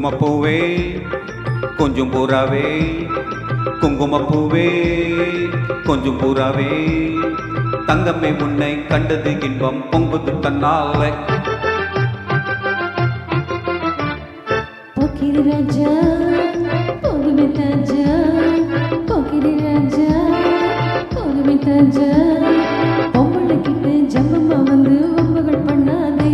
குங்குமப்பூவே கொஞ்சம் பூராவே, குங்குமப்பூவே கொஞ்சம் பூராவே, தங்கமே உன்னை கண்டது இன்பம் பொங்குது கண்ணாலே. போக்கிரி ராஜா போதுமே தாஜா, போக்கிரி ராஜா போதுமே தாஜா, பொம்பளை கிட்ட ஜம்மம்மா வந்து வம்புகள் பண்ணாதே.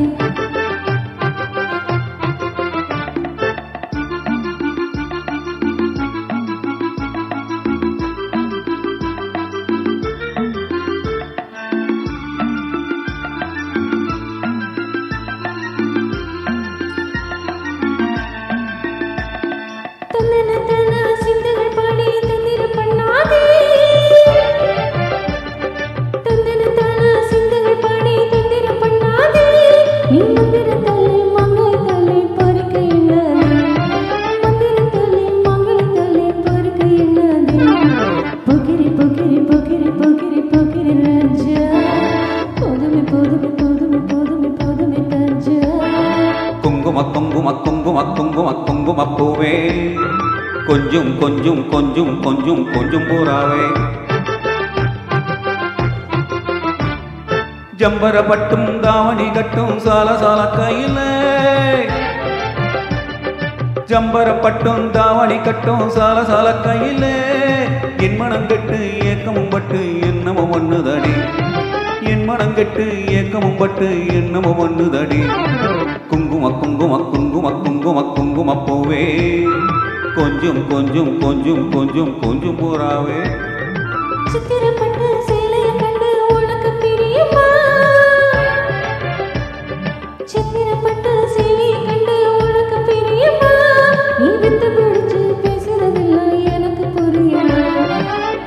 குங்கும குங்கும குங்கும குங்கும குங்குமப்பூவே கொஞ்சம் கொஞ்சம் கொஞ்சம் கொஞ்சம் கொஞ்சம் பூராவே, ஜம்பர பட்டும் தாவணி கட்டும் சால சால கையில, ஜம்பர பட்டும் தாவணி கட்டும் சால சால கையில, என் மனம் கெட்டு ஏக்கமும் பட்டு என்னமும் ஒண்ணுதடி, என் மனம் கெட்டு ஏக்கமும் பட்டு என்னமும் ஒண்ணுதடி. குங்கும குங்கும குங்கும குங்கும குங்குமப்பூவே கொஞ்சம் கொஞ்சம் கொஞ்சம் கொஞ்சம் கொஞ்சம் பூராவே. சித்திரப்பட்டு சேலைய கண்டு உனக்கு பிரியுமா, சித்திரப்பட்டு சேலைய கண்டு உனக்கு பிரியுமா, நீ வித்து பிடிச்சு பேசுறதெல்லாம் எனக்கு புரியுமா,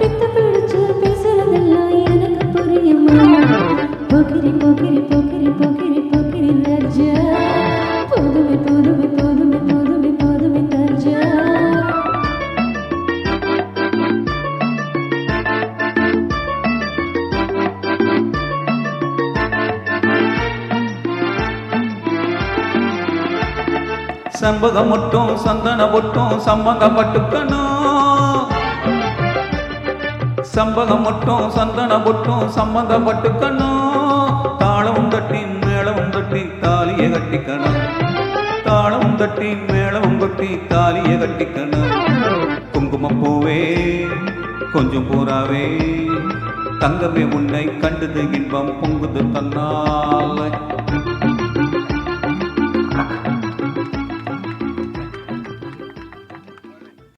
வித்து பிடிச்சு பேசுறதெல்லாம் எனக்கு புரியுமா. போக்கிரி போக்கிரி போக்கிரி போக்கிரி போக்கிரி ராஜா போதுமே போதுமே போதுமே போதுமே போதுமே தாஜா. சம்பகம் மட்டும் சந்தன பொட்டும் சம்பந்தப்பட்டுக்கணும், சம்பகம் மட்டும் சந்தன பொட்டும் சம்பந்தப்பட்டுக்கணும், தாளம் தட்டி மேளம் தட்டி தாலியை கட்டிக்கணும், தாளம் தட்டி மேளம் கட்டி தாலியை கட்டிக்கணும். குங்குமப்பூவே கொஞ்சம் பூராவே, தங்கமே உன்னை கண்டது இன்பம் பொங்குது தன்னால.